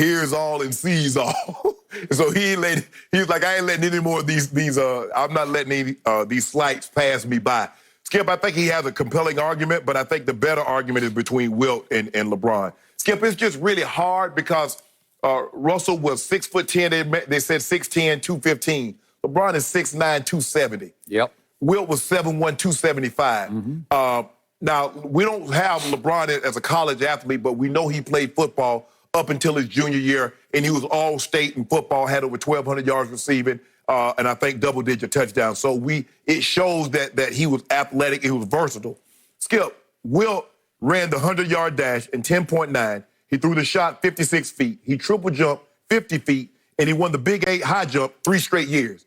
hears all and sees all. So he's like, I ain't letting any more of I'm not letting these slights pass me by. Skip, I think he has a compelling argument, but I think the better argument is between Wilt and LeBron. Skip, it's just really hard because Russell was 6'10". They said 6'10", 215. LeBron is 6'9", 270. Yep. Wilt was 7'1", 275. Now, we don't have LeBron as a college athlete, but we know he played football up until his junior year, and he was all-state in football, had over 1,200 yards receiving, and I think double-digit touchdowns. So it shows that he was athletic, he was versatile. Skip, Wilt ran the 100-yard dash in 10.9. He threw the shot 56 feet. He triple jumped 50 feet, and he won the Big 8 high jump 3 straight years.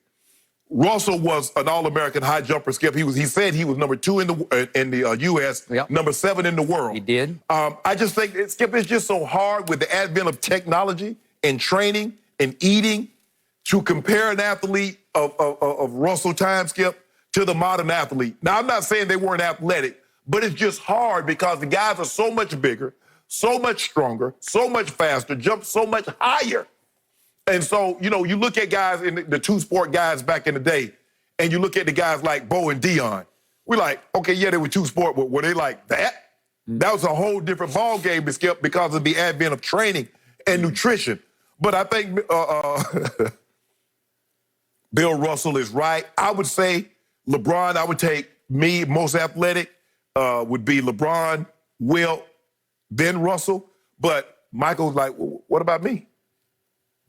Russell was an All-American high jumper, Skip. He said he was number 2 in the U.S., yep. number 7 in the world. He did. I just think, Skip, it's just so hard with the advent of technology and training and eating to compare an athlete of Russell time, Skip, to the modern athlete. Now, I'm not saying they weren't athletic, but it's just hard because the guys are so much bigger, so much stronger, so much faster, jump so much higher. And so, you know, you look at guys in the two-sport guys back in the day, and you look at the guys like Bo and Dion. We're like, okay, yeah, they were two-sport, but were they like that? That was a whole different ball game, Skip, because of the advent of training and nutrition. But I think Bill Russell is right. I would say LeBron, I would take me, most athletic, would be LeBron, Wilt, then Russell. But Michael's like, well, what about me?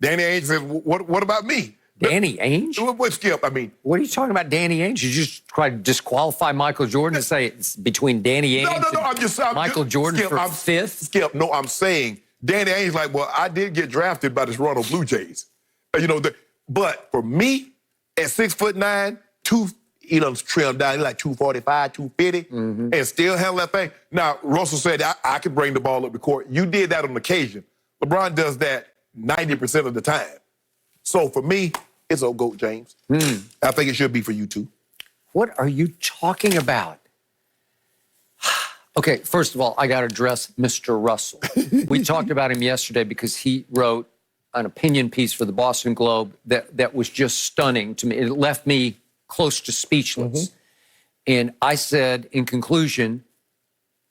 Danny Ainge says, what about me? Danny Ainge? What, Skip? I mean, what are you talking about, Danny Ainge? You just try to disqualify Michael Jordan and say it's between Danny Ainge and Michael Jordan Skip, for fifth? Skip, no, I'm saying Danny Ainge like, well, I did get drafted by the Toronto Blue Jays. You know, but for me, at 6'9", he done trimmed down, like 245, 250, and still handle that thing. Now, Russell said, I could bring the ball up the court. You did that on occasion. LeBron does that 90% of the time. So for me, it's old GOAT, James. I think it should be for you too. What are you talking about? Okay, first of all, I got to address Mr. Russell. We talked about him yesterday because he wrote an opinion piece for the Boston Globe that was just stunning to me. It left me close to speechless. And I said, in conclusion,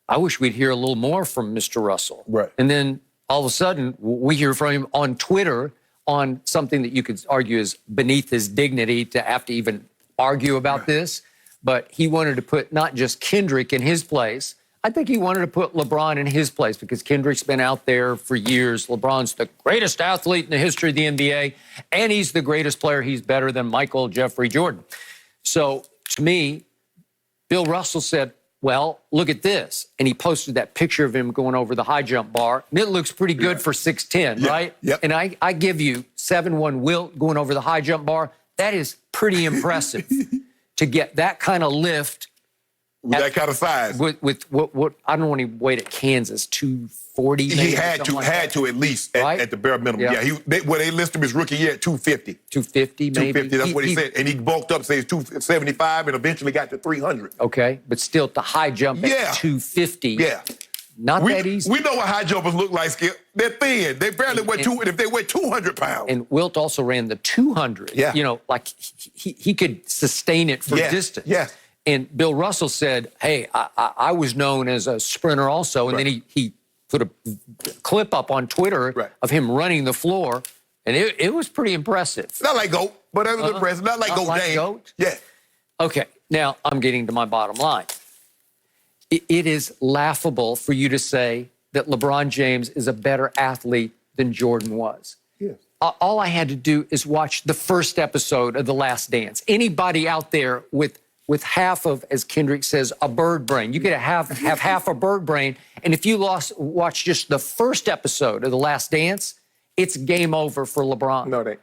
I wish we'd hear a little more from Mr. Russell. Right. And then all of a sudden, we hear from him on Twitter on something that you could argue is beneath his dignity to have to even argue about this. But he wanted to put not just Kendrick in his place. I think he wanted to put LeBron in his place because Kendrick's been out there for years. LeBron's the greatest athlete in the history of the NBA, and he's the greatest player. He's better than Michael Jeffrey Jordan. So to me, Bill Russell said, well, look at this. And he posted that picture of him going over the high jump bar. And it looks pretty good for 6'10", right? Yep. And I give you 7'1" Wilt going over the high jump bar. That is pretty impressive to get that kind of lift. With that kind of size. With what I don't want to wait at Kansas, 240 maybe? He had to at least at the bare minimum. Yeah, they listed him his rookie year at 250. 250 maybe? 250, that's what he said. And he bulked up, say, 275 and eventually got to 300. Okay, but still at the high jump at 250. Yeah. Not that easy. We know what high jumpers look like, Skip. They're thin. They barely weigh if they weigh 200 pounds. And Wilt also ran the 200. Yeah. You know, like he could sustain it for distance. Yeah. And Bill Russell said, hey, I was known as a sprinter also. And then he put a clip up on Twitter of him running the floor. And it was pretty impressive. Not like GOAT, but it was impressive. Not like GOAT James. GOAT? Yeah. Okay, now I'm getting to my bottom line. It is laughable for you to say that LeBron James is a better athlete than Jordan was. Yes. All I had to do is watch the first episode of The Last Dance. Anybody out there with half of, as Kendrick says, a bird brain. You could have half a bird brain, and if you watch just the first episode of The Last Dance, it's game over for LeBron. No, they.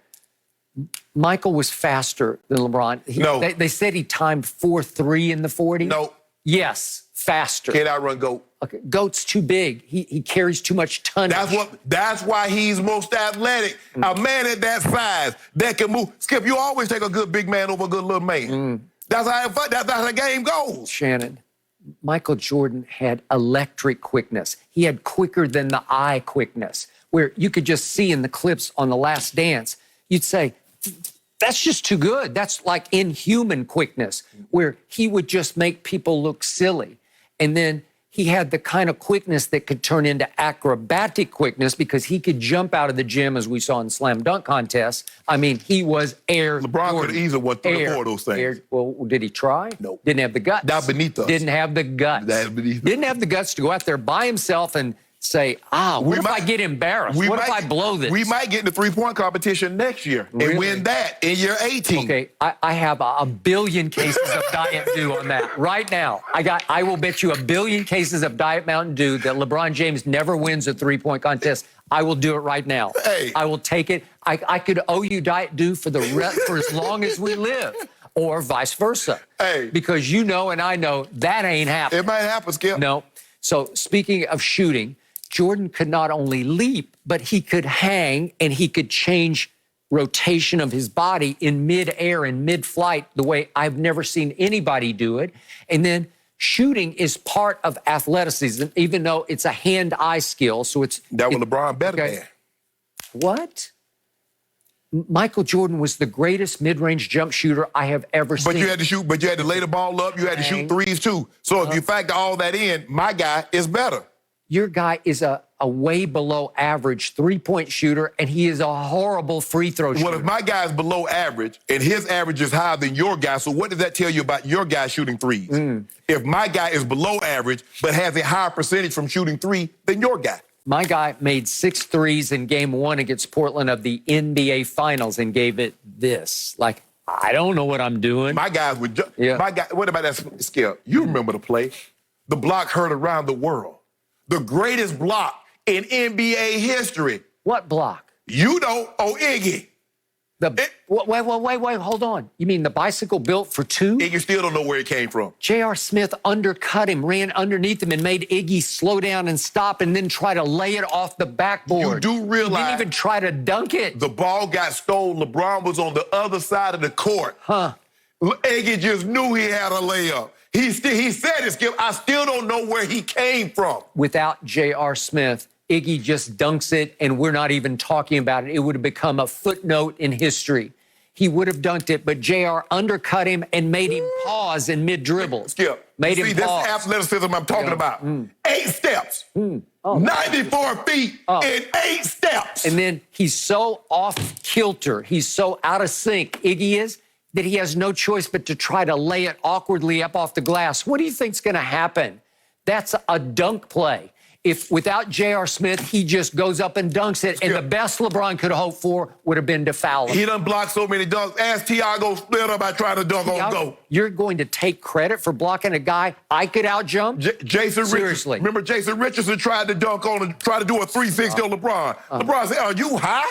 Michael was faster than LeBron. They said he timed 4.3 in the 40. No. Yes, faster. Can't outrun GOAT. Okay, GOAT's too big. He carries too much tonnage. That's why he's most athletic. A man at that size that can move. Skip, you always take a good big man over a good little man. That's how the game goes. Shannon, Michael Jordan had electric quickness. He had quicker than the eye quickness. where you could just see in the clips on The Last Dance, you'd say, that's just too good. That's like inhuman quickness, where he would just make people look silly. And then he had the kind of quickness that could turn into acrobatic quickness because he could jump out of the gym, as we saw in slam dunk contests. I mean, he was air. LeBron could have easily won 3 or 4 of those things. Well, did he try? No. Didn't have the guts. Not beneath us. Didn't have the guts. Didn't have the guts to go out there by himself and say, what if I get embarrassed? What if I blow this? We might get in the 3-point competition next year and win that in year 18. Okay, I have a billion cases of Diet Dew on that right now. I will bet you a billion cases of Diet Mountain Dew that LeBron James never wins a 3-point contest. I will do it right now. Hey. I will take it. I could owe you Diet Dew for as long as we live, or vice versa. Hey. Because you know and I know that ain't happening. It might happen, Skip. No. So speaking of shooting, Jordan could not only leap, but he could hang and he could change rotation of his body in mid-air and mid-flight the way I've never seen anybody do it. And then shooting is part of athleticism, even though it's a hand-eye skill. So it's that was LeBron better than. What? Michael Jordan was the greatest mid-range jump shooter I have ever seen. But you had to shoot, but you had to lay the ball up, you had to shoot threes too. So if you factor all that in, my guy is better. Your guy is a way below average 3-point shooter, and he is a horrible free throw shooter. Well, if my guy is below average and his average is higher than your guy, so what does that tell you about your guy shooting threes? If my guy is below average but has a higher percentage from shooting 3 than your guy. My guy made 6 threes in game 1 against Portland of the NBA Finals and gave it this. Like, I don't know what I'm doing. My guys would my guy, what about that Skip? You remember the play? The block heard around the world. The greatest block in NBA history. What block? You know, Iggy. Wait, hold on. You mean the bicycle built for 2? Iggy still don't know where it came from. J.R. Smith undercut him, ran underneath him, and made Iggy slow down and stop and then try to lay it off the backboard. You do realize... He didn't even try to dunk it. The ball got stolen. LeBron was on the other side of the court. Iggy just knew he had a layup. He said it, Skip. I still don't know where he came from. Without J.R. Smith, Iggy just dunks it, and we're not even talking about it. It would have become a footnote in history. He would have dunked it, but J.R. undercut him and made him pause in mid-dribble. Skip, made him pause. This athleticism I'm talking about. 8 steps. 94 feet in 8 steps. And then he's so off-kilter, he's so out of sync, Iggy is, that he has no choice but to try to lay it awkwardly up off the glass. What do you think's going to happen? That's a dunk play. If without J.R. Smith, he just goes up and dunks it, and the best LeBron could hope for would have been to foul him. He done blocked so many dunks. Ask Tiago split up by trying to dunk on go. You're going to take credit for blocking a guy I could outjump? Jason Seriously. Richardson. Remember Jason Richardson tried to dunk on and try to do a 360 on LeBron. LeBron said, are you high?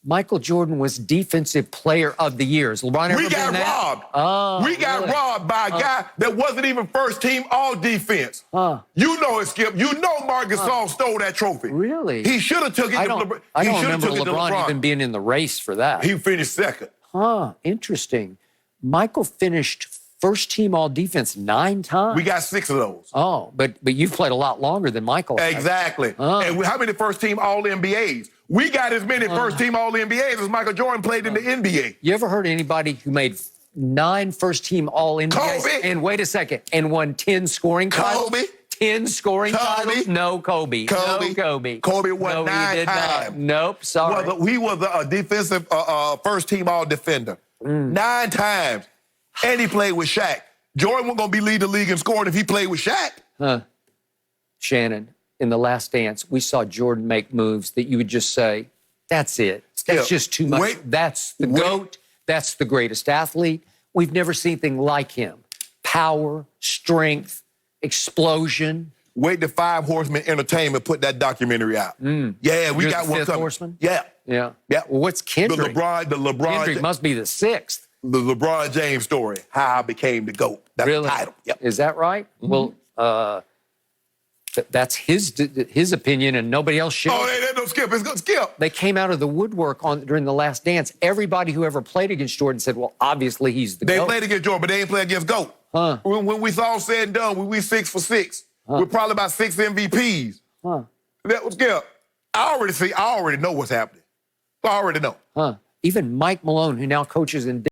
Michael Jordan was Defensive Player of the Year. LeBron ever We got been that? robbed. We got robbed by a guy that wasn't even first team all defense. You know it, Skip. You know Marc Gasol stole that trophy. Really? He should have took it I to don't, LeBron. I don't remember LeBron even being in the race for that. He finished second. Interesting. Michael finished first team all defense 9 times. We got 6 of those. But you've played a lot longer than Michael. Exactly. And how many first team all NBAs? We got as many first team all NBAs as Michael Jordan played in the NBA. You ever heard anybody who made 9 first team all NBAs? Kobe. And wait a second, and won 10 scoring titles? Kobe. 10 scoring titles? No, Kobe. Kobe. No, Kobe. Kobe won No, 9 he did times. not. Nope, sorry. Well, he was a defensive first team all defender. 9 times. And he played with Shaq. Jordan wasn't going to be lead the league in scoring if he played with Shaq. Shannon, in The Last Dance, we saw Jordan make moves that you would just say, that's it. That's just too much. That's the GOAT. That's the greatest athlete. We've never seen anything like him. Power, strength, explosion. Wait till 5 Horsemen Entertainment put that documentary out. Yeah, we got one coming. Horseman? Yeah. Yeah. Yeah. Well, what's Kendrick? The LeBron. Kendrick must be the 6th. The LeBron James story, how I became the GOAT. That's the title. Yep. Is that right? Well, that's his opinion, and nobody else shares. Oh, they don't Skip. It's good, Skip. They came out of the woodwork during The Last Dance. Everybody who ever played against Jordan said, well, obviously he's the GOAT. They played against Jordan, but they ain't play against GOAT. When we all said and done, we 6 for 6. We're probably about 6 MVPs. That was Skip. I already know what's happening. I already know. Huh. Even Mike Malone, who now coaches in